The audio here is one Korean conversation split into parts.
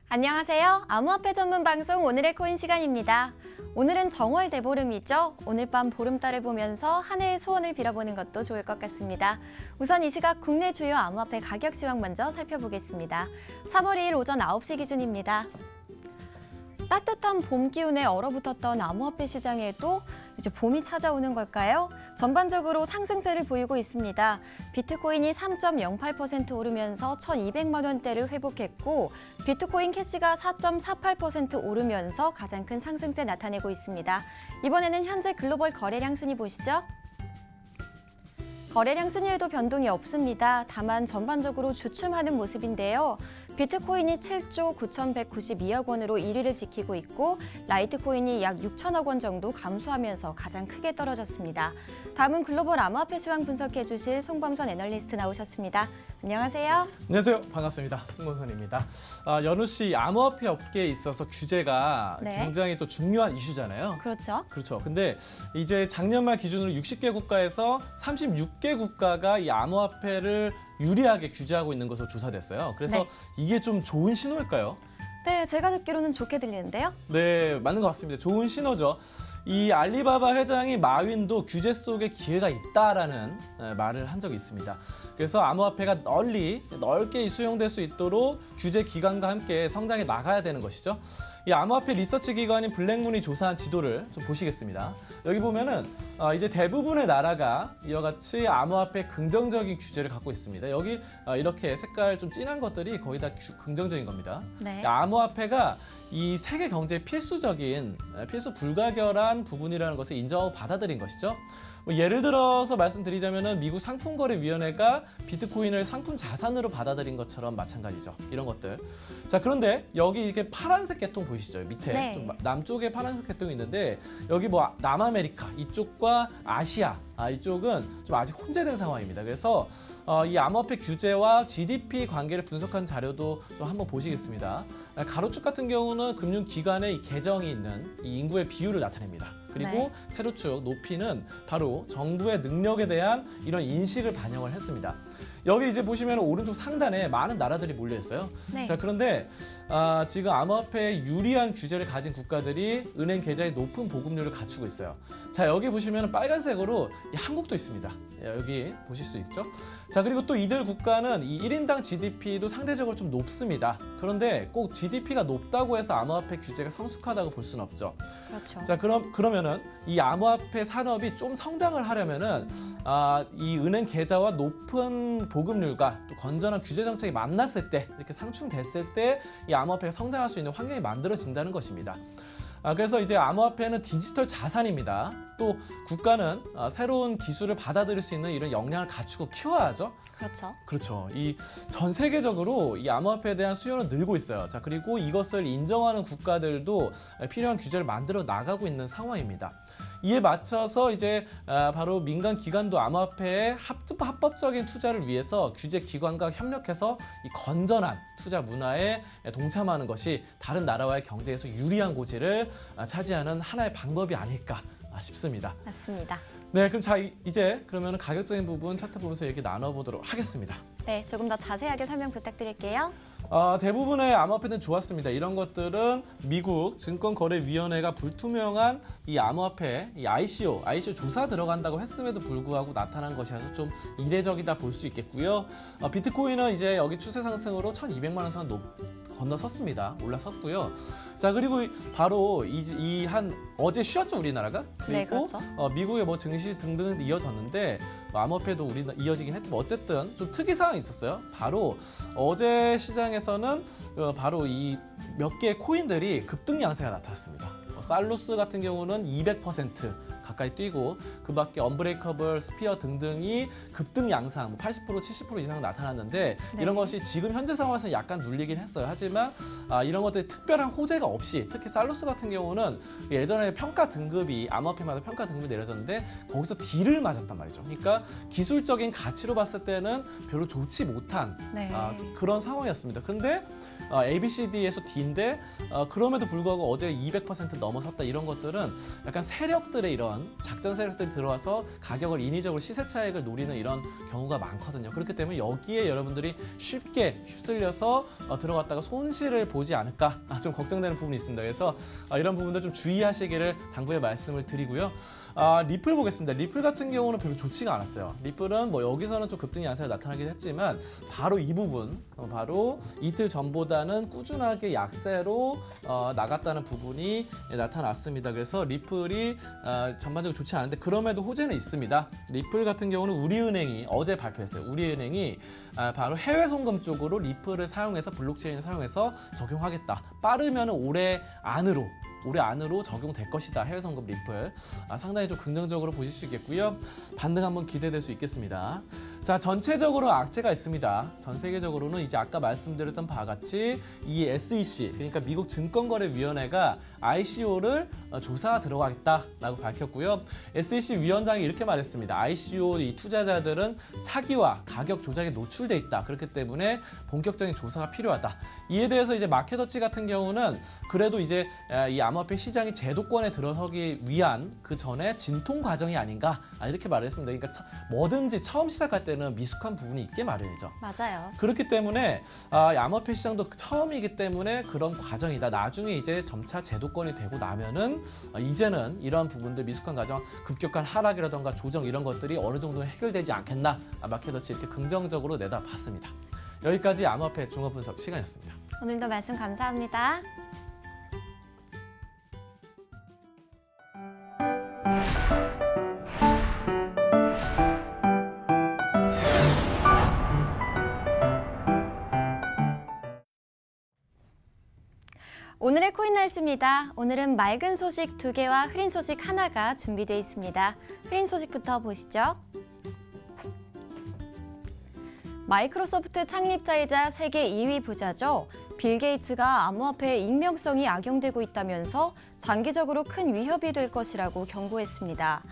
안녕하세요. 암호화폐 전문 방송 오늘의 코인 시간입니다. 오늘은 정월 대보름이죠. 오늘 밤 보름달을 보면서 한 해의 소원을 빌어보는 것도 좋을 것 같습니다. 우선 이 시각 국내 주요 암호화폐 가격 시황 먼저 살펴보겠습니다. 3월 2일 오전 9시 기준입니다. 따뜻한 봄 기운에 얼어붙었던 암호화폐 시장에도 이제 봄이 찾아오는 걸까요? 전반적으로 상승세를 보이고 있습니다. 비트코인이 3.08% 오르면서 1,200만 원대를 회복했고 비트코인 캐시가 4.48% 오르면서 가장 큰 상승세 나타내고 있습니다. 이번에는 현재 글로벌 거래량 순위 보시죠. 거래량 순위에도 변동이 없습니다. 다만 전반적으로 주춤하는 모습인데요. 비트코인이 7조 9,192억 원으로 1위를 지키고 있고 라이트코인이 약 6천억 원 정도 감소하면서 가장 크게 떨어졌습니다. 다음은 글로벌 암호화폐 시황 분석해 주실 송범선 애널리스트 나오셨습니다. 안녕하세요. 안녕하세요. 반갑습니다. 송범선입니다. 연우 씨, 암호화폐 업계에 있어서 규제가 굉장히 또 중요한 이슈잖아요. 그렇죠. 근데 이제 작년 말 기준으로 60개 국가에서 36개 국가가 이 암호화폐를 유리하게 규제하고 있는 것으로 조사됐어요. 그래서 이게 좀 좋은 신호일까요? 네, 제가 듣기로는 좋게 들리는데요. 네, 맞는 것 같습니다. 좋은 신호죠. 이 알리바바 회장이 마윈도 규제 속에 기회가 있다라는 말을 한 적이 있습니다. 그래서 암호화폐가 넓게 수용될 수 있도록 규제 기관과 함께 성장해 나가야 되는 것이죠. 이 암호화폐 리서치 기관인 블랙문이 조사한 지도를 좀 보시겠습니다. 여기 보면은 이제 대부분의 나라가 이와 같이 암호화폐 긍정적인 규제를 갖고 있습니다. 여기 이렇게 색깔 좀 진한 것들이 거의 다 긍정적인 겁니다. 네. 암호화폐가 이 세계 경제의 필수 불가결한 부분이라는 것을 인정하고 받아들인 것이죠. 예를 들어서 말씀드리자면은 미국 상품거래위원회가 비트코인을 상품 자산으로 받아들인 것처럼 마찬가지죠. 이런 것들. 자, 그런데 여기 이렇게 파란색 계통 보이시죠? 밑에 좀 남쪽에 파란색 계통이 있는데 여기 뭐 남아메리카 이쪽과 아시아 이쪽은 좀 아직 혼재된 상황입니다. 그래서 이 암호화폐 규제와 GDP 관계를 분석한 자료도 좀 한번 보시겠습니다. 가로축 같은 경우는 금융기관의 이 계정이 있는 이 인구의 비율을 나타냅니다. 그리고 세로축 높이는 바로 정부의 능력에 대한 이런 인식을 반영을 했습니다. 여기 이제 보시면 오른쪽 상단에 많은 나라들이 몰려 있어요. 자, 그런데 지금 암호화폐에 유리한 규제를 가진 국가들이 은행 계좌에 높은 보급률을 갖추고 있어요. 자, 여기 보시면 빨간색으로 한국도 있습니다. 여기 보실 수 있죠. 자, 그리고 또 이들 국가는 이 1인당 GDP도 상대적으로 좀 높습니다. 그런데 꼭 GDP가 높다고 해서 암호화폐 규제가 성숙하다고 볼 수는 없죠. 그렇죠. 자, 그러면은 이 암호화폐 산업이 좀 성장을 하려면은 이 은행 계좌와 높은 보급률과 또 건전한 규제 정책이 만났을 때, 이렇게 상충됐을 때 이 암호화폐가 성장할 수 있는 환경이 만들어진다는 것입니다. 그래서 이제 암호화폐는 디지털 자산입니다. 또 국가는 새로운 기술을 받아들일 수 있는 이런 역량을 갖추고 키워야죠. 그렇죠. 이 전 세계적으로 이 암호화폐에 대한 수요는 늘고 있어요. 자, 그리고 이것을 인정하는 국가들도 필요한 규제를 만들어 나가고 있는 상황입니다. 이에 맞춰서 이제 바로 민간 기관도 암호화폐의 합법적인 투자를 위해서 규제 기관과 협력해서 이 건전한 투자 문화에 동참하는 것이 다른 나라와의 경제에서 유리한 고지를 차지하는 하나의 방법이 아닐까 싶습니다. 맞습니다. 네, 그럼 이제 그러면 가격적인 부분 차트 보면서 얘기 나눠보도록 하겠습니다. 네, 조금 더 자세하게 설명 부탁드릴게요. 대부분의 암호화폐는 좋았습니다. 이런 것들은 미국 증권거래위원회가 불투명한 이 암호화폐, 이 ICO 조사 들어간다고 했음에도 불구하고 나타난 것이라서 좀 이례적이다 볼 수 있겠고요. 비트코인은 이제 여기 추세 상승으로 1,200만 원 선 건너섰습니다. 올라섰고요. 자, 그리고 바로 어제 쉬었죠, 우리나라가? 그리고 미국의 뭐 증시 등등 이어졌는데 암호화폐도 이어지긴 했지만 어쨌든 좀 특이 사항이 있었어요. 바로 어제 시장에서는 바로 이 몇 개의 코인들이 급등 양세가 나타났습니다. 살루스 같은 경우는 200% 가까이 뛰고 그 밖에 언브레이커블, 스피어 등등이 급등 양상 80%, 70% 이상 나타났는데 이런 것이 지금 현재 상황에서 약간 눌리긴 했어요. 하지만 이런 것들이 특별한 호재가 없이 특히 살루스 같은 경우는 예전에 평가 등급이 암호화폐마다 평가 등급이 내려졌는데 거기서 D를 맞았단 말이죠. 그러니까 기술적인 가치로 봤을 때는 별로 좋지 못한 그런 상황이었습니다. 근데 ABCD에서 D인데 그럼에도 불구하고 어제 200% 넘어섰다 이런 것들은 약간 세력들의 이런 이런 작전 세력들이 들어와서 가격을 인위적으로 시세 차익을 노리는 이런 경우가 많거든요. 그렇기 때문에 여기에 여러분들이 쉽게 휩쓸려서 들어갔다가 손실을 보지 않을까 좀 걱정되는 부분이 있습니다. 그래서 이런 부분도 좀 주의하시기를 당부의 말씀을 드리고요. 리플 보겠습니다. 리플 같은 경우는 별로 좋지가 않았어요. 리플은 뭐 여기서는 좀 급등 양세가 나타나긴 했지만 바로 이 부분, 바로 이틀 전보다는 꾸준하게 약세로 나갔다는 부분이 나타났습니다. 그래서 리플이 전반적으로 좋지 않은데 그럼에도 호재는 있습니다. 리플 같은 경우는 우리은행이 어제 발표했어요. 우리은행이 바로 해외 송금 쪽으로 리플을 사용해서 블록체인을 사용해서 적용하겠다. 빠르면 올해 안으로 적용될 것이다. 해외 송금 리플. 상당히 좀 긍정적으로 보실 수 있겠고요. 반등 한번 기대될 수 있겠습니다. 자, 전체적으로 악재가 있습니다. 전 세계적으로는 이제 아까 말씀드렸던 바와 같이 이 SEC, 그러니까 미국 증권거래위원회가 ICO를 조사 들어가겠다라고 밝혔고요. SEC 위원장이 이렇게 말했습니다. ICO 이 투자자들은 사기와 가격 조작에 노출돼 있다. 그렇기 때문에 본격적인 조사가 필요하다. 이에 대해서 이제 마켓워치 같은 경우는 그래도 이제 이 암호화폐 시장이 제도권에 들어서기 위한 그 전에 진통 과정이 아닌가 이렇게 말을 했습니다. 그러니까 뭐든지 처음 시작할 때는 미숙한 부분이 있게 마련이죠. 맞아요. 그렇기 때문에 암호화폐 시장도 처음이기 때문에 그런 과정이다. 나중에 이제 점차 제도권이 되고 나면은 이제는 이런 부분들 미숙한 과정, 급격한 하락이라던가 조정 이런 것들이 어느 정도는 해결되지 않겠나 마켓워치 이렇게 긍정적으로 내다봤습니다. 여기까지 암호화폐 종합 분석 시간이었습니다. 오늘도 말씀 감사합니다. 오늘의 코인 날씨입니다. 오늘은 맑은 소식 2개와 흐린 소식 1가 준비되어 있습니다. 흐린 소식부터 보시죠. 마이크로소프트 창립자이자 세계 2위 부자죠. 빌 게이츠가 암호화폐의 익명성이 악용되고 있다면서 장기적으로 큰 위협이 될 것이라고 경고했습니다.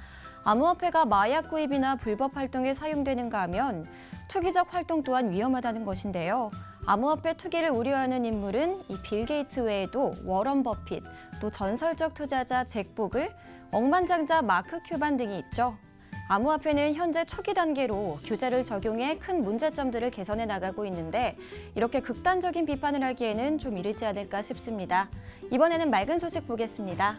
암호화폐가 마약 구입이나 불법 활동에 사용되는가 하면 투기적 활동 또한 위험하다는 것인데요. 암호화폐 투기를 우려하는 인물은 이 빌 게이츠 외에도 워런 버핏, 또 전설적 투자자 잭 보글, 억만장자 마크 큐반 등이 있죠. 암호화폐는 현재 초기 단계로 규제를 적용해 큰 문제점들을 개선해 나가고 있는데 이렇게 극단적인 비판을 하기에는 좀 이르지 않을까 싶습니다. 이번에는 맑은 소식 보겠습니다.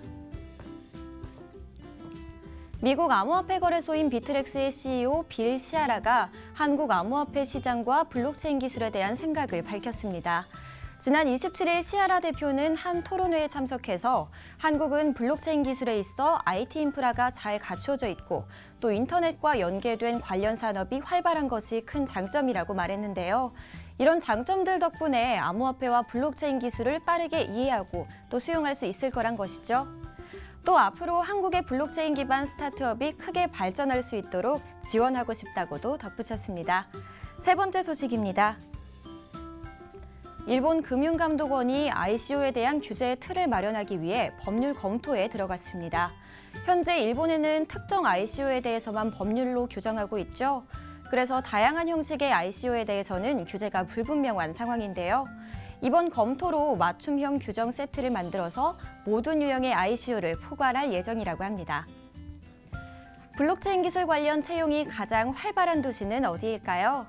미국 암호화폐 거래소인 비트렉스의 CEO 빌 시아라가 한국 암호화폐 시장과 블록체인 기술에 대한 생각을 밝혔습니다. 지난 27일 시아라 대표는 한 토론회에 참석해서 한국은 블록체인 기술에 있어 IT 인프라가 잘 갖춰져 있고 또 인터넷과 연계된 관련 산업이 활발한 것이 큰 장점이라고 말했는데요. 이런 장점들 덕분에 암호화폐와 블록체인 기술을 빠르게 이해하고 또 수용할 수 있을 거란 것이죠. 또 앞으로 한국의 블록체인 기반 스타트업이 크게 발전할 수 있도록 지원하고 싶다고도 덧붙였습니다. 세 번째 소식입니다. 일본 금융감독원이 ICO에 대한 규제의 틀을 마련하기 위해 법률 검토에 들어갔습니다. 현재 일본에는 특정 ICO에 대해서만 법률로 규정하고 있죠. 그래서 다양한 형식의 ICO에 대해서는 규제가 불분명한 상황인데요. 이번 검토로 맞춤형 규정 세트를 만들어서 모든 유형의 ICO를 포괄할 예정이라고 합니다. 블록체인 기술 관련 채용이 가장 활발한 도시는 어디일까요?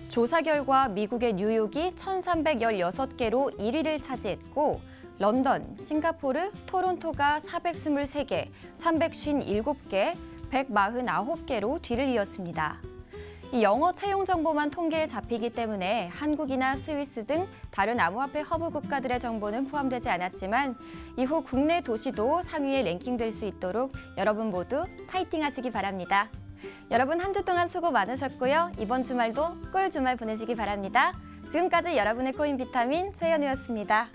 조사 결과 미국의 뉴욕이 1,316개로 1위를 차지했고 런던, 싱가포르, 토론토가 423개, 357개, 149개로 뒤를 이었습니다. 이 영어 채용 정보만 통계에 잡히기 때문에 한국이나 스위스 등 다른 암호화폐 허브 국가들의 정보는 포함되지 않았지만 이후 국내 도시도 상위에 랭킹될 수 있도록 여러분 모두 파이팅 하시기 바랍니다. 여러분 한 주 동안 수고 많으셨고요. 이번 주말도 꿀 주말 보내시기 바랍니다. 지금까지 여러분의 코인 비타민 최현우였습니다.